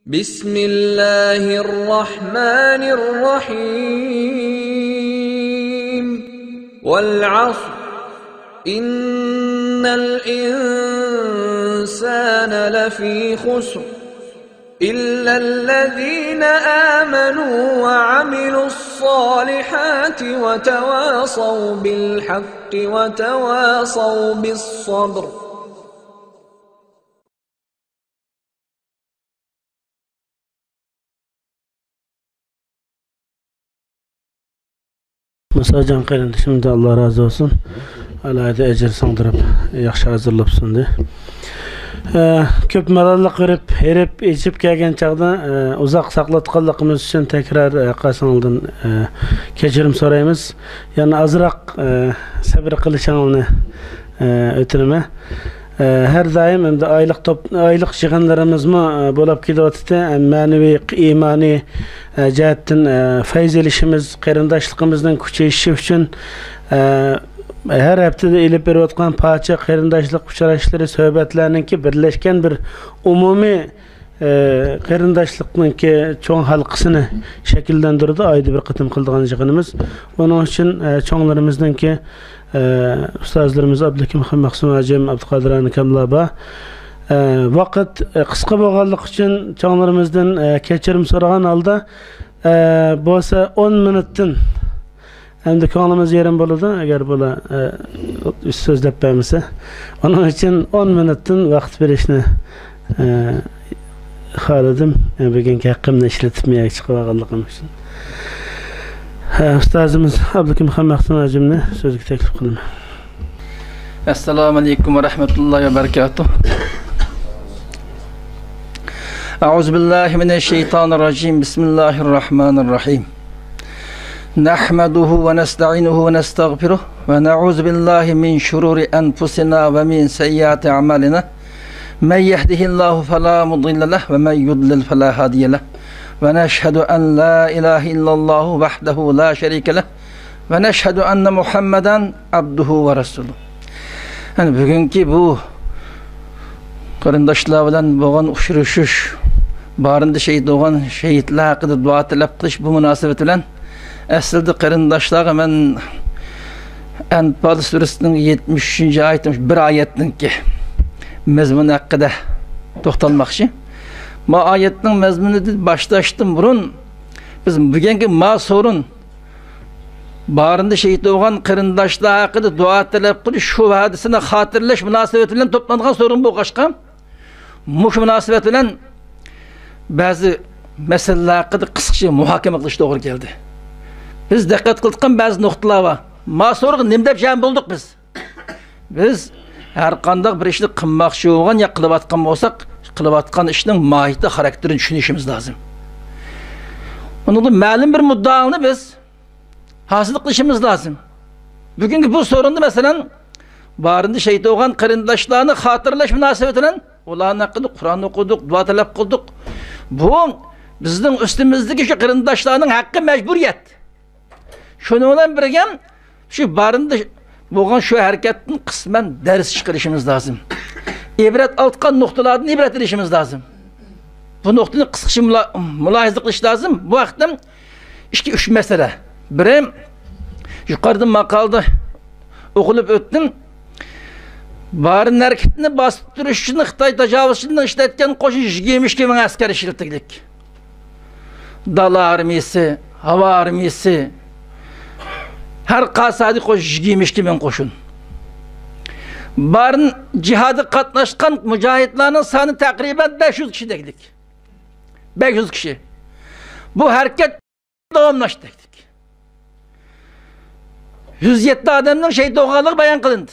Bismillahirrahmanirrahim. Vel asr. İnnel insâne lefî khusr. İllellezîne âmenû ve amilussâlihâti ve tevâsav bilhakki ve tevâsav bissabr. Musa can qarindishim de Allah razı olsun. Alayda ecir sandırıp yaxşı hazırlapsındı. Köp malallık görüp, herip, içip kelgen çağda uzaq saqlatqanlığımız üçün tekrar qasanıldan kechirim soraymiz. Yani azıraq sabır qilishingni ötürüme. Her daim hem de aylık yığınlarımızmı bo'lib kelyapti. Ma'naviy, imani jihatdan fayz elishimiz, qarindoshligimizning kuchayishi uchun her haftada elib berayotgan parcha qarindoshlik uchrashuvlari, suhbatlarininki birlashgan bir umumiy qarindoshlikninki cho'ng halqasini shakllantirdi. Oyda bir qitim qildigan yig'inimiz. Buning uchun cho'nglarimizningki ustozlarimiz Abdukim Mahsum Ajim, Abduqodir Kamlaba vaqt qisqa bo'lganligi uchun cho'nglarimizdan kechirim so'ragan holda bo'lsa 10 minutdan endi ko'nglimiz yerim bo'ladi agar bo'la so'zlab bermasa. Onun uchun 10 minutdan vaqt berishni xohladim. Bugungi haqqimni ishlatib chiqib olganligim uchun. Ustazimiz Abdukim Mahsum Ajimni so'zga taklif qilaman. Assalomu alaykum va rahmatullohi va barakatuh. A'udhu billahi mineşşeytanirracim. Bismillahirrahmanirrahim. Nahmaduhu ve nesta'inuhu ve nestağfiruh ve na'udzu billahi min şururi enfusina ve min seyyiati a'malina. Men yehdihillahu fela mudille leh ve men yudlil fela hadiye leh. Ve neşhedü en la ilahe illallah vahdehu la şerike leh ve neşhedü enne Muhammeden abduhu ve resuluh. Yani bugünkü bu qarindoshlar bilan bo'lgan uchrashuv, barında şehit bo'lgan shehidlar haqida duo tilab qilish bu munosabat bilan aslida qarindoshlarga men Anfal surasining 73-oyat bir oyatninki mazmuni haqida to'xtalmoqchi. Bu ayetning mazmunini başlaştım burun. Biz bugungi sorun barında şehit bo'lgan qarindoshlar haqida duo tilab qilish shu hadisini xotirlash munosabati bilan to'plangan sorun bo'lg'achqa mush munosabat bilan ba'zi masalalar haqida qisqacha muhokama qilish to'g'ri keldi. Biz diqqat qilgan ba'zi nuqtalar bor. Sorunga nima deb jam bo'ldik biz? Biz har qanday bir ishni qilmoqchi bo'lgan ya qilayotgan bo'lsak, qilayotgan ishning mohiyati, xarakterini tushunishimiz lozim. Onun ma'lum bir muddaoni biz hasil qilishimiz lozim. Bugungi bu sorunni masalan barında shehid bo'lgan qarindoshlarni xotirlash munosabati bilan ularning haqida Qur'on o'qidik, duo talab qildik. Bu bizning ustimizdagi shu qarindoshlarning haqqi, majburiyat. Shuning bilan birga shu barında bo'lgan shu harakatni qisman dars chiqarishimiz lozim. İbret altkan noktalardan ibret edişimiz lazım. Bu noktanı kısaca mülahize qilish lazım. Bu vaqtda 2-3 mesele. Biri yukarıda makalda okulub öttim. Barın hareketini basıp duruşunu Xitay tajavuzçılığından işletken qo'shin 22 ming askar işlettik. Dala armiyasi, hava armiyasi, her qasadi qo'shin 22 ming qo'shin. Barın cihadı katlaşkan mücahitlerin sanı takriben 500 kişi dedik. 500 kişi. Bu hareket devamlaştı dedik. 107 adamın şehit olganlığı bayan kılındı.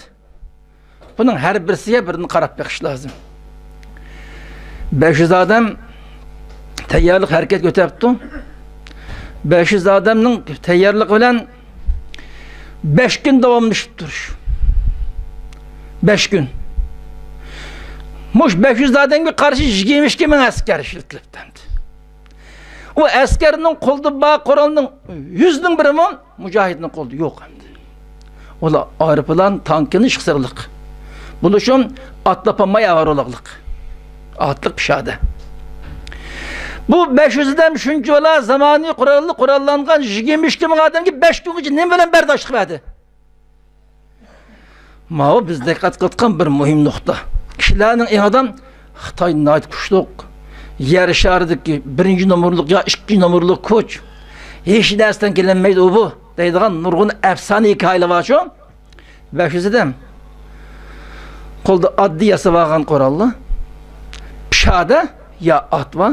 Bunun her birisiye birini qarab bakış lazım. 500 adam tayyorlik hareket götürdü. 500 adamın tayyorlik bilen 5 gün devamlaşıp duruş. 5 gün. Muş 500 adamga karşı 22 ming asker işletiliptendi. O askerinin koldu bağ Kur'an'ın 100'nin biri mi? Mücahidinin koldu yok. Ola aeroplan tankını şıksırlık. Buluşum atlapamaya var olaklık. Atlık pişade. Bu 500'den şunca ola zamani kurallangan 22 bin adam ki 5 gün için ne bilen berdaşlık verdi. Mao biz dikkat kılgan bir mühim nokta. Kişilerin en adam Xitay nayt kuşluk, yer şarıdaki birinci numurluk ya ikinci numurluk koç. Hiç dersten gelinmeydi o bu. Deydiğen nurgun efsane hikayeler var şu. 500'den kolda addi yasa vargan korallı. Pişada ya at var.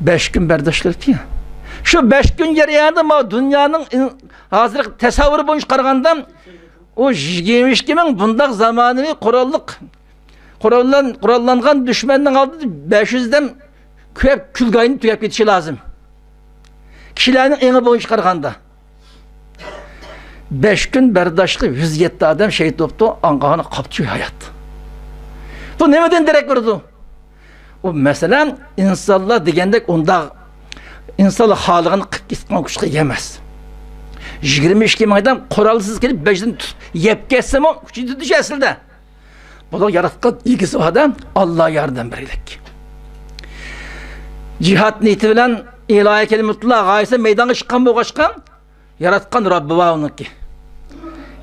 5 gün berdaşlar diye. Şu 5 gün yer yandı ama dünyanın hazır tesavvuru boyunca karaganda o 22 bin bundak zamanı kurallangan düşmanın aldı 500'den köp külgayını tüyep gitişi lazım. Kişilerin eni boyunca karaganda. 5 gün berdaşlı 107 adam şehit oldu, angağını kapçıyor hayat. Bu nemeden direkt vurdu? O mesela insanlar degendek onda insanlar halığını kıp gitken kuşka yemez. 22 bin adam kuralsız gelip 5'den yep geçsem o kuşu düşesil de. Bu da yaratkan ilgisi o adam Allah'a yardım verirlik. Cihat niyeti bilen ilahi kelimetullah gayesi meydana çıkan bu kaçkan yaratkan Rabbi var onun ki.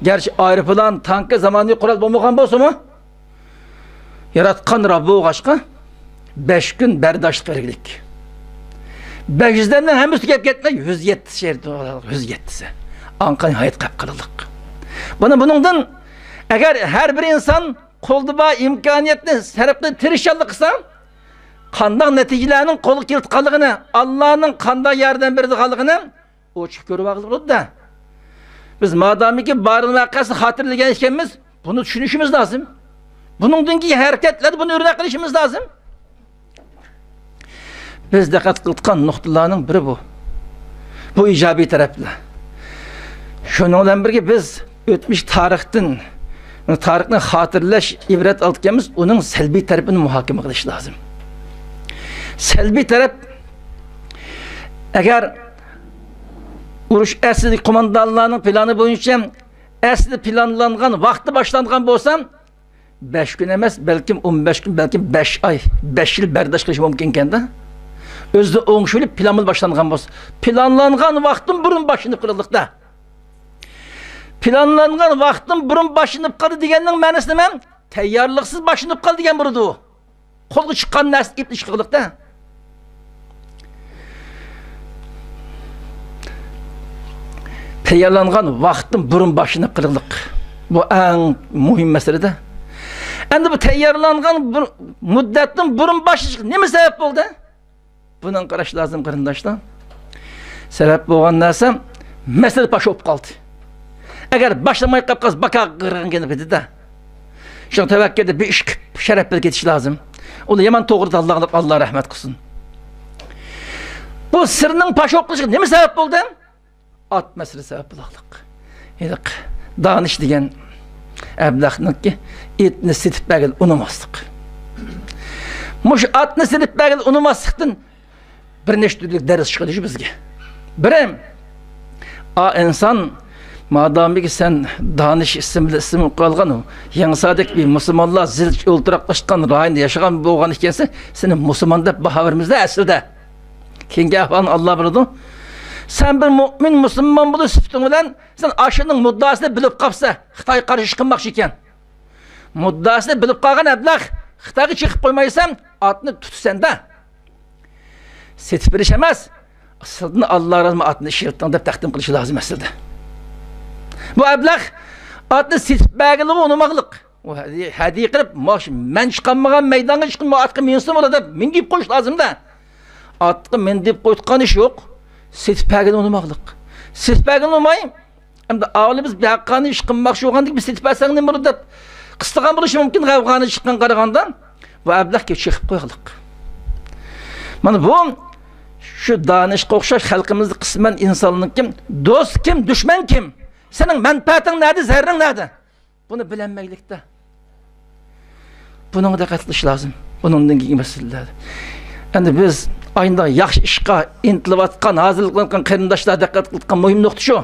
Gerçi ayrı plan tankı zamanı kural bulmagan bolsa mu? Yaratkan Rabbi o kaçkan 5 gün berdaşlık verirlik. 500'den hem üstü kep gitme 107 şehirde 107'si. Ankan hayat kapkırılık. Bunundan eğer her bir insan kolduba imkaniyetini serpli tirişallık kısa kandak neticelerinin kolu kilitkalıgını Allah'ın kanda yardım verdiği kalıgını o çıkıyor bakılır da biz madami ki barın vakası hatırlayan işkemiz bunu düşünüşümüz lazım. Bununki hareketler bunu örnek kılışımız lazım. Biz dikkat kılgan noktalarının biri bu. Bu icabi tarafla. Şununla birlikte biz ötmüş tarihten hatırlaş ibret aldıkımız onun selbi tarafını muhakeme kılış lazım. Selbi taraf eğer uruş əsli komandanlarının planı boyunca əsli planlangan vakti başlangan bolsam 5 gün emas belki 15 gün belki 5 ay 5 yıl berdaş kılış mümkünken de özde oңşuluk planımız başlangan bolsa planlangan vaktin burun başını kırıldık da planlangan vaktin burun başınıp kaldı degenin ma'nosi nima? Tayyorliksiz başınıp kaldı degen burdi u. Qo'lga chiqqan narsa ipni chiqildik da. Tayyorlangan vaktin burun başını kırıldık. Bu en muhim meselede. Endi bu tayyorlangan muddatning burun başı nima sebep oldu? Bunun qarash lazım qarindoshlar. Sebep bo'lgan narsa mesele baş olib qoldi. Eğer başlamay kapkaz baka kırgın gelip dedi de. Şu tevekkede bir iş şerefle geçiş lazım. Onu yaman doğru Allah rahmet kılsın. Bu sırrının paşa oklaşığı ne mi sebep oldu? At meselesi sebep bulaklık. Yedik danış diyen eblaklık ki etini silip begel unumazdık. Muş atını silip begel unumazdıktın bir neştürlük ders çıkışı bizge. Birem insan madem ki sen danış isimli kalgan o, yansadık bir Müslümanlar zil ultraklaşkan rayında yaşayan boğan ikense, senin Müslümanda bahaverimizde esirde. Kinge ahvan Allah bildi. Sen bir mümin Müslüman bulu sıftın bilen, sen aşının muddasını bilip kapsa, Xitay karşı çıkınmak iken. Muddasını bilip kalgan eblak, Xitay'ı çıkıp koymaysan, atını tutsan da. Setip birişemez, asıldığını Allah razı atını şirkten de takdim kılışı lazım esirde. Bu ablak atını sitbagılığı unumaqlık. O hadiye qilib, men chiqanmagan maydonga chiqib, atqa mensim bo'ladi deb men gep qo'yish lazım da. Atqa men deb qo'yotgan ish yo'q. Sitbagini unumaqlık. Sitbagini unumay, endi avli biz bu haqqani ish qilmoqchi bo'lgandik, biz sitbasang nima bo'ladi deb qistagan bo'lishi mumkin g'avg'ani chiqqan qaraganda. Bu ablakka chiqib qo'yaqliq. Mana bu şu danışqa o'xshash xalqimizning qisman insonlik kim, do'st kim, dushman kim? Senin menfaatin nerede, zerrin nerede? Bunu bilinmeylikte. Bunun da katılış lazım. Bunun gibi meseleler. Yani biz aynı yaxşı işqa intilib atkan, hazırlıklangan qarindoshlar diqqat qilgan muhim nokta şu.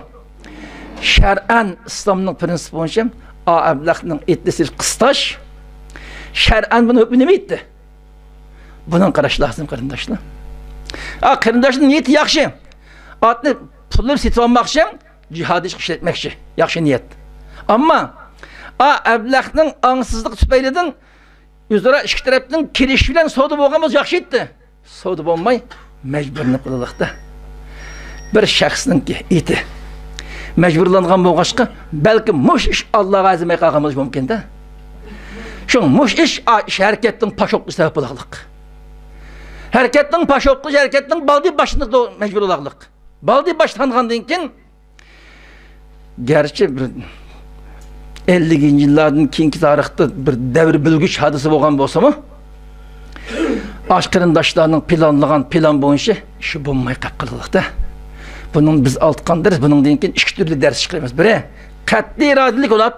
Şer'an İslam'ın prinsipi boyunca ablaqning etnisi qistash. Şer'an bunu hukmi nima etdi? Bunun qarash lazım qarindoshlar. Qarindoshning niyati yaxshi. Otni pullar setib olmoqchi, jihad ishlatmoqchi. Yaxshi niyat. Ammo ablaqning angsizlik tufaylidan o'zaro ikki tarafning kelish bilan savdo bo'lganimiz yaxshi edi. Savdo bo'lmay majburni qildiqda. Bir shaxsning eti majburlangan bo'lg'achqa balki mush ish Allohga azimay qolganimiz mumkin-da. Shu mush ish harakatning pashoqli sabab bo'laqliq. Harakatning pashoqli harakatning baldi başında mecbur olaqliq. Baldi başlangandan keyin gerçi bir 50-ci illərdən keyinki tarixdə bir dəvr bilgüç hadisi bo'lgan bo'lsa-mı, qarindoshlarning planlagan plan bo'yicha ish bo'lmay qolib qoldiqda. Bunun biz altqandırız, bunun keyin ikki turli ders chiqaramiz. Biri qat'iy irodalik olib,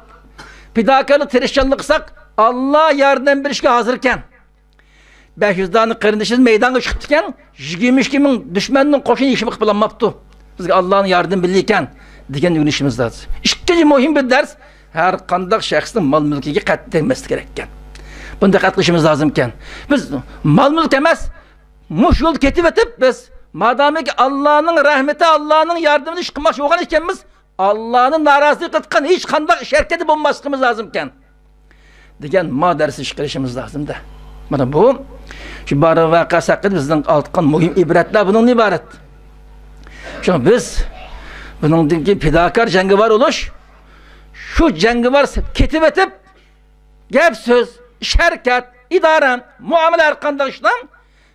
fidokorlik tirishchanlik qilsak, Allah yardım berishga hozirkan. 500 dana qarindoshimiz maydonga chiqib ekan, 22 ming dushmanning qo'shin ishi qilib bizga Allohning yordami bilan degan yo'nalishimiz lazım. Ikkinchi muhim bir ders, har qanday shaxsning mol mulkiga qattiq tegmaslik kerak ekan. Bunda qatnashishimiz lozim ekan. Biz mol mulk emas, mush yo'l ketib o'tib biz madamiki Allohning rahmeti, Allohning yordamini ish qilmoqchi bo'lgan ekanmiz, Allohning norozilik qilgan hech qanday ish harakati bo'lmasligimiz lozim ekan. Degan darsi ish qilishimiz lozimda. Mana bu şu bari vaqasi haqida bizning oltgan muhim ibratlar bundan iborat. Şu biz buningdan keyin fidokor jangovar bo'lish, shu jangovar ketib o'tib gap so'z, ish harakat, idora, muomala har qanday ishlar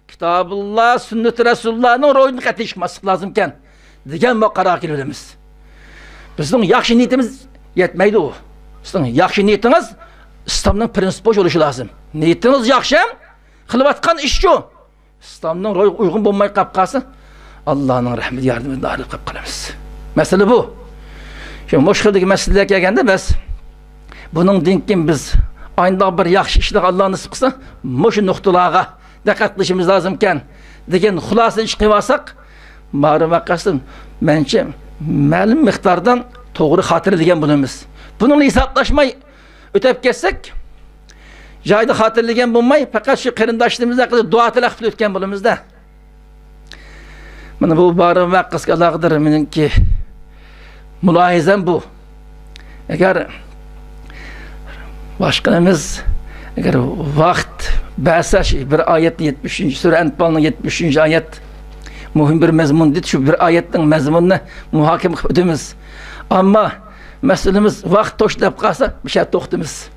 Kitobulloh, sunnat Rasulullohning ro'yini qatnashmaslik lozim ekan degan bu qarorga kelamiz. Bizning yaxshi niyatimiz yetmaydi u. Sizning yaxshi niyatingiz İslamның prinsipi bo'lishi lozim. Niyatingiz yaxshi, qilayotgan ish shu. İslamның ro'y uygun bo'lmay qolib qolsa, Allohning rahmati yordamida darib qolib qolamiz. Masala bu. Shu mushkildagi masalaga kelganda biz buning dinkin biz aynda bir yaxshi ishlar Alloh nasib qilsa, mushu nuqtalarga diqqat qilishimiz lozim ekan degan xulosa ish qilib olsak, ma'lum vaqasdan mencha ma'lum miqdordan to'g'ri xotirlagan bo'lamiz. Buni hisoblashmay ötep kessek, joyda xotirlagan bo'lmay, faqat shu qarindoshlarimiz haqida duo tilab o'tgan bo'limizda. Mana bu bari vaqasga aloqador meningki mulohazam bu. Agar boshqamiz agar vaqt ba'sa bir oyat 70 sura Anfalning 70 oyat muhim bir mazmun dedi, shu bir oyatning mazmunini muhokama qilib o'tamiz. Ammo meselemiz vaqt to'xtab qolsa, bir şey to'xtamiz.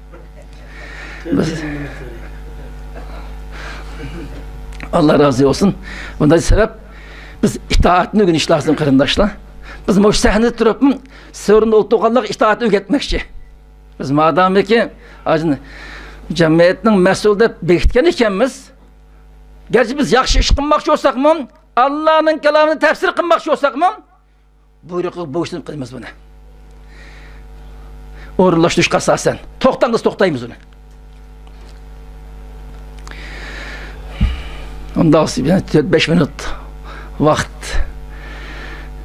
Allah razı olsun. Bundan sebep biz itaatni o'rganish lozim qarindoshlar. Biz bu sahnada turib, so'rinda o'tirganlar itaatni o'rgatmoqchi. Biz madamiki jamiyatning mas'ul deb bekitgan ekanmiz. Gerçi biz yaxshi ish qilmoqchi bo'lsak-mu, Allohning kalomini tafsir qilmoqchi bo'lsak-mu, buyruqqa bo'ysunib qilamiz buni. O'rinlashtirish asosan. To'xtang'iz, to'xtaymiz uni. Ondan sonra 4-5 minut vaqt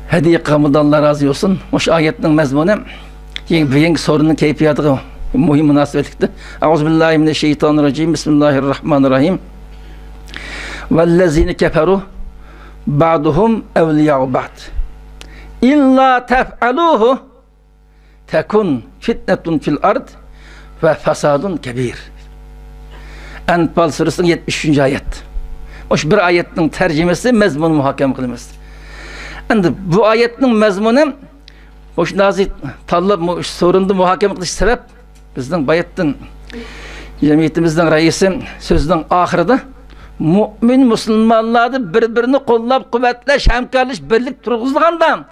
hediye qilmadi, Allah razı olsun. O'sha oyatning mazmuni yangi sorunning kayfiyatiga muhim munosabatlikda. Auzubillahi mineşşeytanirracim. Bismillahirrahmanirrahim. Vellezine keferu ba'duhum evliya'u ba'd. İlla tef'aluhu tekun fitnetun fil ard ve fasadun kebir. Anfal suresinin 70. ayet. O bir ayetin tercümesi mezmunu muhakeme kılınız. Endi bu ayetin mezmunu o nazik talab sorunda muhakeme kılış sebep bizden bayetin cemiyetimizden reisi sözünün ahirinde mümin Müslümanları birbirini kollab kuvvetleş, hemkarlış, birlik turguzluğundan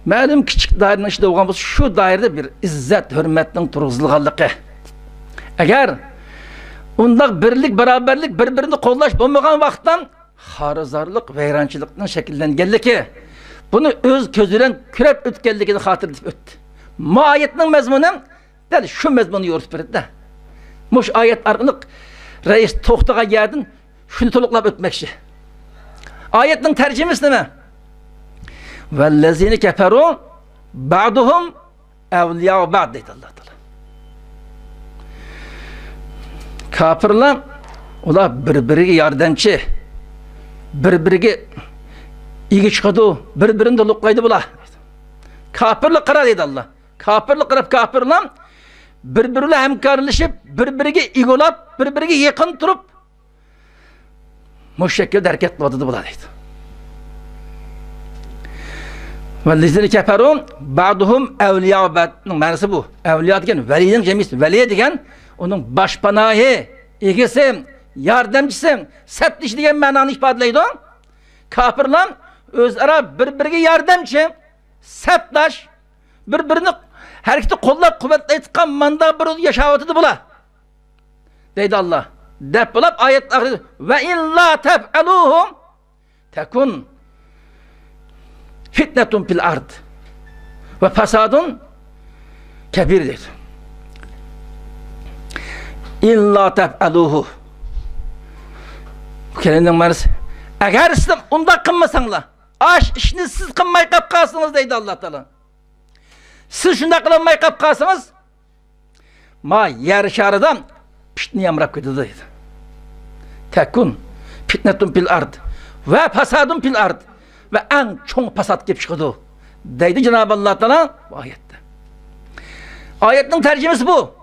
ma'lum kichik doiraning ichida bo'lgan bo'lsa, shu doirada bir izzat, hurmatning turg'izilganligi. Agar unda birlik, barobarlik, bir-birini qo'llash bo'lmagan vaqtdan xarizorlik, vayronchilikning shakllanganligi, buni o'z ko'zi bilan ko'rib o'tganligini xotirlatib o'tdi. Bu oyatning mazmuni dal shu mazmunni yo'ritib berdi. Mush oyat orqali rais to'xtagan yerdan shuni to'liqlab o'tmoqchi. Oyatning tarjimasi nima? Vellezine keferu ba'duhum evliya'u ba'd deydi Allah Teala. Kafirlar Ular bir-biriga yordamchi, bir-biriga igi chiqadi, bir-birini do'liqlaydi bular. Kafirlik qara deydi Allah. Kafirlik qilib kafirlar bir-biriga hamkorlashib, bir-biriga igolab, bir-biriga yaqin turib bu şekilde harakat qiladi bular deydi. Vallazina kafaru ba'duhum awliya ba'dning ma'nosi bu. Awliya degan valining jamisi, vali degan uning boshpanohi, egasi, yordamchisi, saptish degan ma'noni ifodalaydi. Kafirlar o'zaro bir-biriga yordamchi, saptash, bir-birini harakatni qo'llab-quvvatlayotgan manda bir yashayotdi bular. Deydi Allah. Deb bo'lib oyat oxirida va illa taf'aluhum takun fitnatun fil ard ve fasadun kebir dedi. İlla tef'aluhu. Bu kelimenin manası. Eğer siz onda kılmasanlar, aş işini siz kılmayı kapkarsınız deydi Allah Teala. Siz şunda kılmayı kapkarsınız, ma yer şarıdan fitne yamrap gidiyor deydi. Tekun fitnetun fil ard ve fasadun fil ard. Ve en çok pasat gibi çıkıyordu. Deydi Cenab-ı Allah Teala bu ayette. Ayetin tercümesi bu.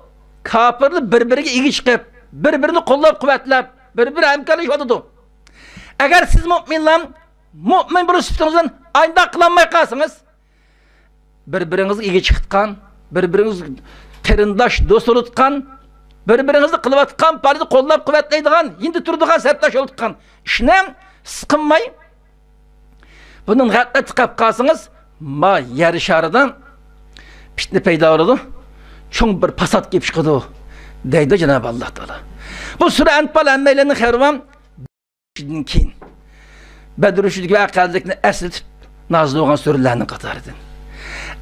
Kafirli birbirine ilgi çıkıp, birbirini kollab kuvvetlep, birbirine hemkarlaşıyordu. Eğer siz mümin bir sıfatınızdan aynı kılanmaya kalsınız, birbirinizi ilgi çıkıtkan, birbirinizi terindaş, dost olutkan, birbirinizi kılıvatkan, parayı kollab kuvvetleydiğen, hindi turduğun, serttaş olutkan. İşine sıkınmayın. Bunun hatta tıkap kalsınız, ma yer şarıdan fitne peyda oldu. Çok bir pasat gibi çıkıyordu. Deydi Cenab-ı Allah Teala. Bu sure Enfal emmeylerini hervan keyin Bedir Üşüdük ve akaldikini esletip nazlı olan sürelerini katardı.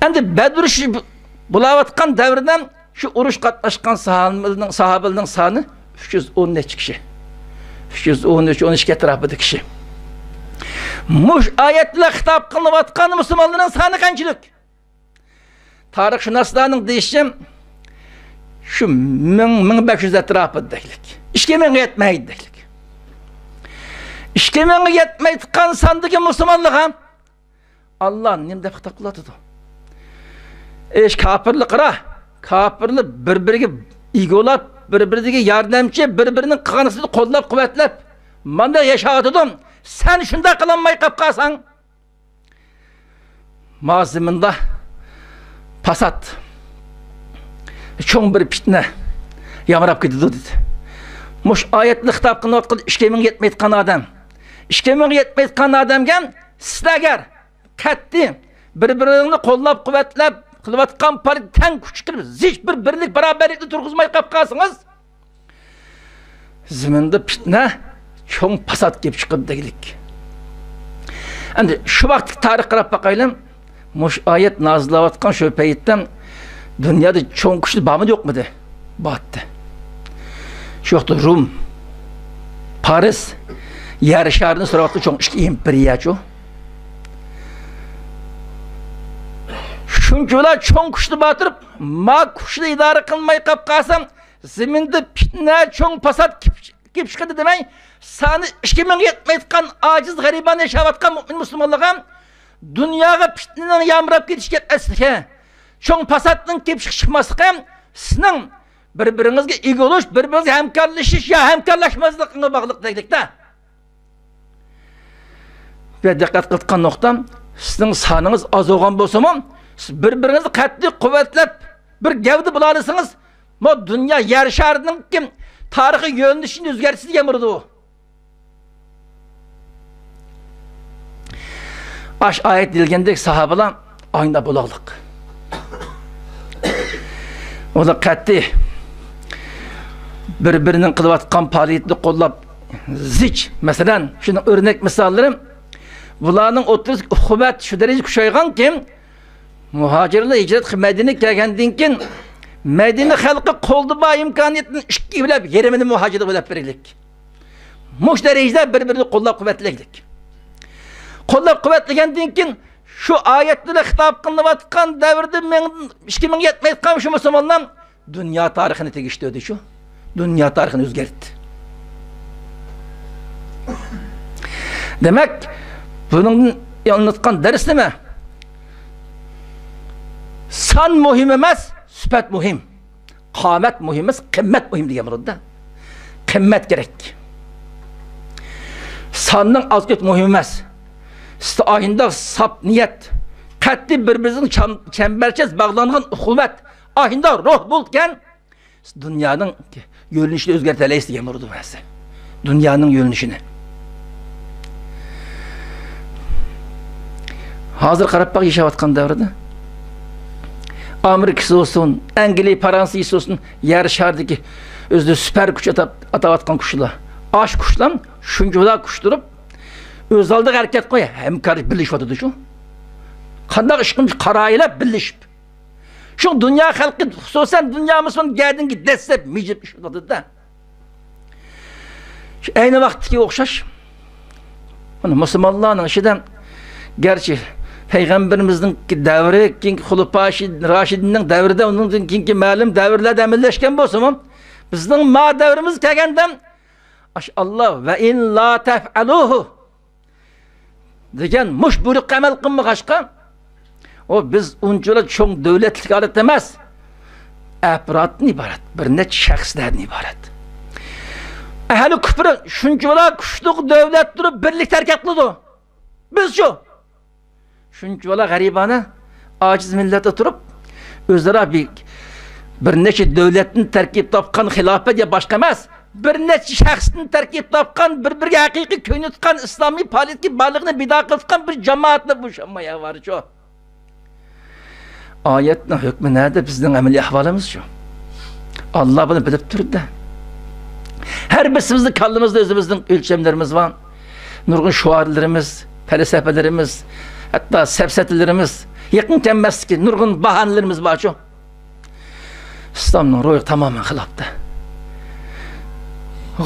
Endi Bedir Üşüdük bulavatkan devrden şu uruş katlaşkan sahabelerinin sanı 313 kişi. 313-13 etrafıdaki kişi. Muş ayetle hitap kılıvatkan Müslümanların sanı kaçlık. Tarih şunaslarının değişim şu 1500 etrafı deylik. İşkemen yetmeydi deylik. İşkemen yetmeydi kan sandığı Müslümanlığa Allah nimde hitap kıladı. Kafirlik ara. Kafirlik birbirine igolap, birbirine yardımcı, birbirinin kanısını kollap kuvvetlep manda yaşadıdım. Sen şunda kılanmayı kapkasan mazımında pasat çoğun bir fitne yamrap gidiyordu dedi. Muş ayetli hitap kılın vatkalı işkemin yetmeyitkan adam. İşkemin yetmeyitkan adamgen sizler ketti birbirini kollap kuvvetlep kılıvatkan pari ten küçükler hiç bir birlik beraberlikle turguzmayı kapkasınız ziminde fitne çoğun pasat gibi çıkıp deylik. Endi şu vakti tarih qarab bakayım. Muş ayet nazılavatkan şu peyitten dünyada çoğun kuşlu bağımı yok mu de? Battı. Şu vakti Rum, Paris, yer şarını soravatlı çoğun işki imperiya çoğu. Çünkü öyle çoğun kuşlu batırıp ma kuşlu idare kılmayı kapkasam zeminde fitne çoğun pasat gibi çıkıdı demeyin. Sani işkemen yetmeyitkan aciz gariban yaşavatkan mümin Müslümanlığa dünyaya fitneden yamrap getiş etmesike çoğun pasatının kepşik çıkmasıqa sizin birbirinizge igi oluş, birbirinizge hemkarlaşış ya hemkarlaşmazlıqına bağlılık deydik de. Ve dikkat kıldıkan noktam sizin sanınız az olgan bolsa mı birbirinizi katli kuvvetlep bir gevdi bulalısınız bu dünya yer şarının kim tarihi yönlüşünü üzgersiz yemirdi o. Baş ayet dilgendek sahabeler aynı bulaklık. O da katli birbirinin kılıvatkan faaliyetini kollap ziç mesela şunun örnek misallarım bularının 30 hubet şu derece kuşaygan kim muhacirle hicret Medine gelgendiğin kim Medine halkı koldu ba imkaniyetini işki bilep yerimini muhacirlik bilep verilik. Muş derecede birbirini kollap kuvvetledik. Kollap kuvvetlegendiğin kim şu ayetlere hitap kılıvatkan devirde men işkimin yetmeyitkan şu Müslümanlar dünya tarihini tegiştirdi şu. Dünya tarihini özgertti. Demek bunun anlatkan ders neme? San muhim emas, süpet muhim. Kâmet muhim emas, kımmet muhim diye burada. Kımmet gerek. Sanның az köt muhim emas. İşte ahinde sap niyet. Katli birbirimizin çemberçez bağlanan uhuvvet. Ahinde ruh bulken dünyanın yönünüşünü özgerteleyiz diye burada mesela. Dünyanın yönünüşünü. Hazır qarab bak yaşayatkan davrada. Amerika'sı olsun, Angliya, Fransa'sı olsun, yer şardaki özde süper güç atavatkan kuşlar. Aş kuşlar, şuncular kuşturup özaldık hareket koya. Hem karış birleşiyordu şu. Kandak ışkınmış karayla birleşip. Şu dünya halkı, sosyal dünyamızın geldin ki destek mecip işladı da. Şu aynı vaktki okşaş. Müslümanların işiden gerçi Peygamberimizin devri, kinki Hulufâ-i Raşidin'in devrinde, onun kinki məlum devirlerde emilleşken bolsun. Bizden ma devrimiz kelgenden Allah ve in la tef'aluhu degen muş buyruk amel kılma kaşka. O biz uncular çoğun devletlik alet demez. Efratın ibaret, bir net şahslardan ibaret. Ehli küfrü şuncular kuşluk devlet durup birlik terk etlidu. Biz şu. Şuncular garibana aciz millet oturup özleri bir neçe devletin terkip tapkan hilafet ya başka emez. Bir neçe şahsın terkip tapkan bir hakiki köyünü tutkan İslami politik balığını bida kıltıkan bir cemaatle boşanmaya var şu. Ayetin hükmü nerede? Bizden ameli ahvalımız şu. Allah bunu bilip durdu. Her birimizin kallımızda özümüzün ölçemlerimiz var. Nurgun şuarlarımız, felsefelerimiz, hatta sepsetlerimiz, yakın temmez ki nurgun bahanelerimiz var şu. İslam'ın ruhu tamamen hilaptı.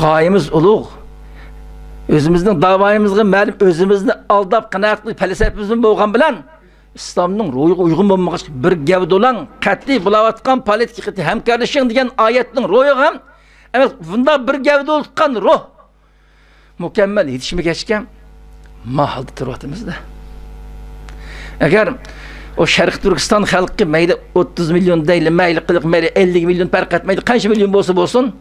Gayemiz uluğ. Özümüzün davayımızı malum özümüzni aldap kanaatlı felsefemizin boğan bilen İslam'ın ruhu uygun bulmamış bir gevde olan katli bulavatkan politik hemkarlaşın diyen ayetin ruhu hem evet bunda bir gevde olkan ruh mükemmel yetişme geçken mahaldı tırvatımızda. Eğer o Şərq Türkistan halkı meyli 30 milyon değil, meyli 40 meyli 50 milyon fark etmeydi. Kaç milyon bolsun?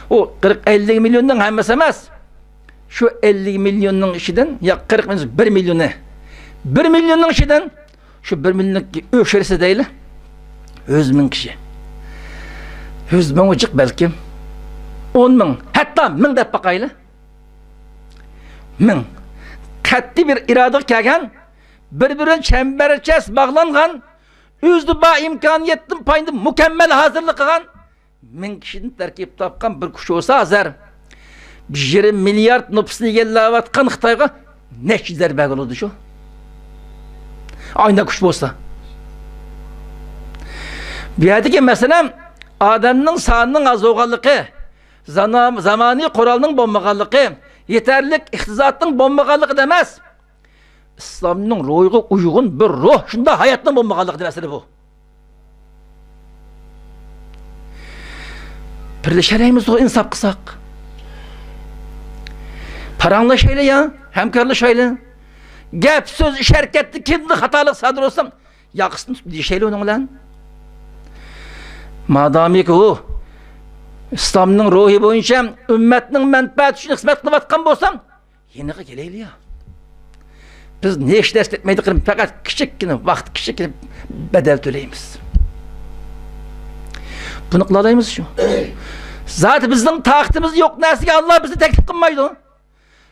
O 40-50 milyondan hemmesi emez. Şu 50 milyonun işiden ya 40 milyon 1 milyonu. 1 milyonun işiden şu 1 milyonun öşerisi değil. 100 bin kişi. 100 bin ucuk belki. 10 bin. Hatta 1000 de bakaylı. 1000. Katli bir irade kelgen birbirine çemberçes bağlangan yüzlü bağ imkaniyetin payında mükemmel hazırlık kılan 1000 kişinin terkip tapkan bir kuş olsa azar 1 milyar nüfusunu yellavatkan Xitayga ne çizer bağ olurdu şu aynı kuş olsa bir adı ki mesela adamın sanının az oğallığı zamani kuralının bombağalığı yeterlik ihtizatın bombağalığı demez. İslam'ın ruhuna uygun bir ruh. Şunda hayatın bombağalığı demesini bu. Birleşereyimiz o insaf kısak. Paranla şeyle ya, hemkarlı şeyle. Gep, söz, iş hareketli, kimdi hatalık sadır olsam, yakısını tutup şeyle onun lan. Madami ki o, İslam'ın ruhu boyunca, ümmetinin menfaati için hizmet kılıp atkan bolsam, yine geleyli ya. Biz ne iş ders etmeydik, fakat küçükkine, vakit küçükkine bedel төлeyimiz. Bunu kılalayımız şu. Zaten bizden tahtımız yok, nesike Allah bizi teklif kılmaydı.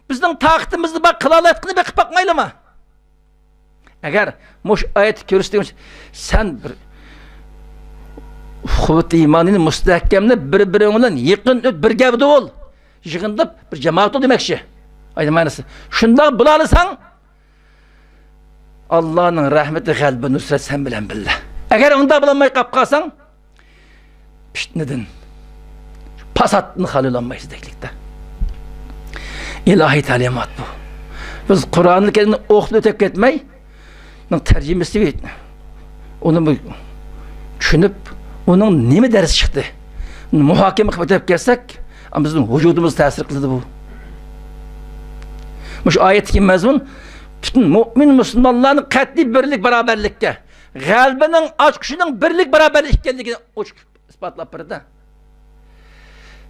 Bizden tahtımızı bak, kılalayıtkını bakıp bakmaylı mı? Eğer muş ayet körüstüğümüz, sen bir kuvvet-i imanını müstehkemle birbirine yakın bir gevde ol. Yığındıp bir cemaat ol demekşi. Aynen manası. Şundan bulalısan Allah'ın rahmeti kalbi nusret sen bilen billah. Eğer onda bulanmayı kapkasan pişt neden? Pasatını halülanmayız deklikte. İlahi talimat bu. Biz Kur'an-ı Kerim'i okudu tek etmeyi tercümesi bir onu düşünüp onun ne mi ders çıktı? Muhakeme kapatıp gelsek ama bizim vücudumuz tesir kıldı bu. Muş ayetteki mazmun bütün mümin Müslümanların qat'iy birlik beraberlikka, g'albining ochqishining birlik beraberlik ekanligini ochiq isbotlab berdi.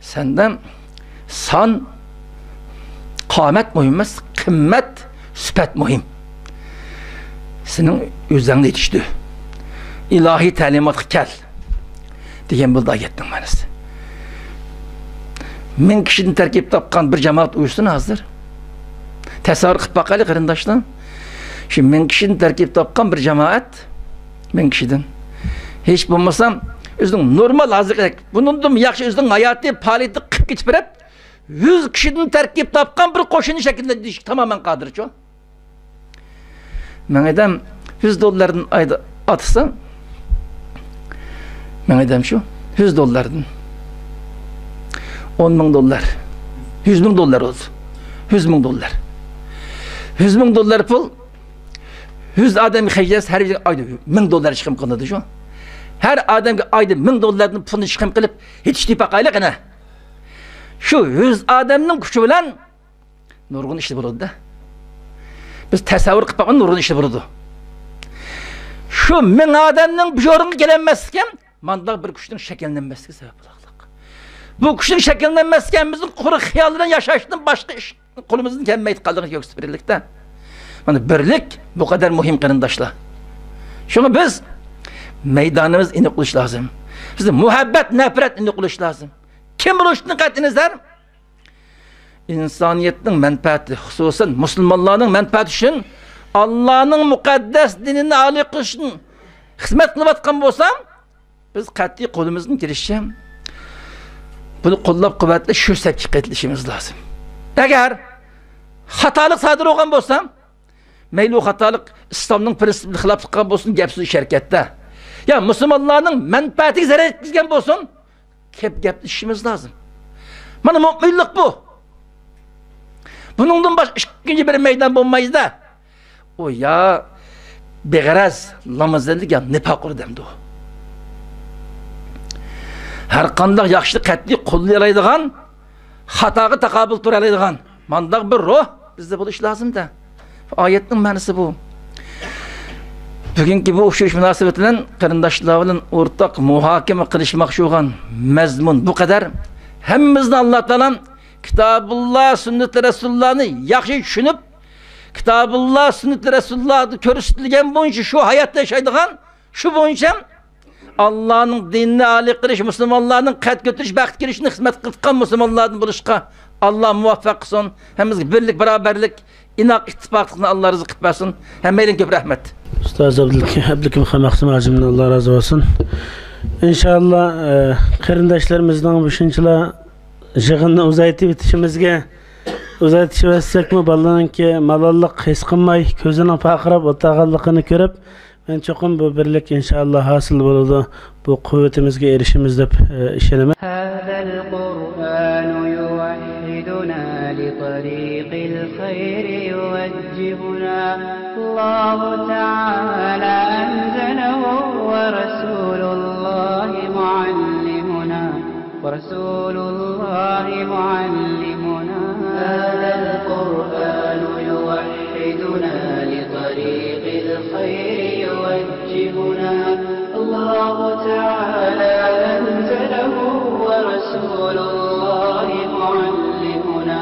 Senden son qomat muhim emas, qimmat, sifat muhim. Sening o'zingni yetishdi. İlahi ta'limotga kel degan bo'ldi oyatning ma'nosi. 1000 kishini tarkib topgan bir jamoat uyushsin hozir. Tasavvur qilib boqaylik qarindoshlar. Shu 1000 kishini tarkib topgan bir jamoat 1000 kishidan hech bo'lmasam o'zining normal hozir bundan yaxshi o'zining hayoti faoliyati qilib ketib berib 100 kishidan tarkib topgan bir qo'shinni shakllantirish tamamen qodirchi. Men adam $100 ayda atsam men adam şu $100 $10,000 $100,000 oldu. $100,000 $100,000 pul 100 adam xeyjas her bir ayda $1,000 çıkım kılındı şu. Her adamga ayda $1,000'dan pulni çıkım kılıp yetiştirip bakayla kana. Şu 100 adamning kuchi bilan nurg'un ishlar bo'ladi da. Biz tasavvur qilib bakman nurg'un ishlar bo'ladi. Şu 1000 adamning bu yo'ringa kelinmasken mandaq bir kuchning shakllanmasligi sabab bo'ladi. Bu kuchning shakllanmasken bizning quruq xiyoldan yashashdan boshqa ish qo'limizdan kelmaydi qoldigan yo'q birlikda. Mana birlik bu kadar muhim qarindoshlar. Şunu biz meydanımız iniq qilish lazım. Bizde muhabbet, nefret iniq qilish lazım. Kim bo'lishini qat'iy nazar insoniyatning manfaati, xususan musulmonlarning manfaati uchun Allah'ın muqaddas dinini âli qilish uchun xizmat qilayotgan bo'lsam, biz qat'iy qo'limizdan kelishicha bunu qo'llab-quvvatlash shu sapga qaytilishimiz lazım. Agar xatolik sodir bo'lgan bo'lsam, mayli xatolik islomning prinsipiga xilof chiqqan bo'lsin, gapsiz sharkatda. Ya musulmonlarning manfaatiga zarar yetkazgan bo'lsin, gaplaşmamız lazım. Mana mu'minlik bu. Bunundan başka ikinci bir meydan bulmayız da. O ya beğeraz lamazlık ya nifaqır demdi o. Her qandaq yaxşı qat'iy qo'llayalaydigan, xatoga taqobil turalaydigan mandaq bir ruh bizde bo'lish lazım da. Oyatning ma'nosi bu. Bugünkü bu o'xshash munosabat bilan qarindoshlar bilan o'rtaq muhokama qilishmoqchi bo'lgan mazmun bu kadar. Hammamizni Alloh taolam Kitobulloh, sunnat Rasulullohni yaxshi tushunib, Kitobulloh, sunnat Rasulullohni ko'rsatilgan bo'yicha shu hayotda yashaydigan, shu bo'yicha Allohning dinini a'li qilish, musulmonlarning qad ko'tarish, baxt kelishini xizmat qilgan musulmonlardan bo'lishga Alloh muvaffaq qilsin. Hammamizga birlik, barobarlik, inoq ittifoqlikni Alloh rizq qilib bersin. Hammalarga ko'p rahmat. Ustoz Abdukim Xamaqsim hacimdan Allah razı olsun. İnşallah qarindoshlarımızdan bu shunchalar yig'inni uzaytib o'tishimizga balalarningki malollik his qilmay ko'zining faqirab o'tag'anligini ko'rib men cho'qim bu birlik inshaalloh hosil bo'ladi, bu quvvatimizga erishimiz deb ishonaman. لطريق الخير يوجهنا الله تعالى أنزله ورسول الله معلمنا هذا القرآن يوحدنا لطريق الخير يوجهنا الله تعالى أنزله ورسول الله معلمنا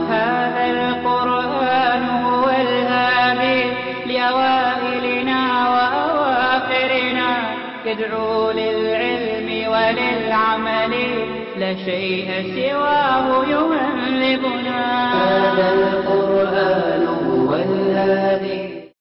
هذا القرآن هو الهادي لأوائلنا وأواخرنا يدعو للعلم وللعمل لا شيء سواه يهذبنا هذا القرآن هو الهادي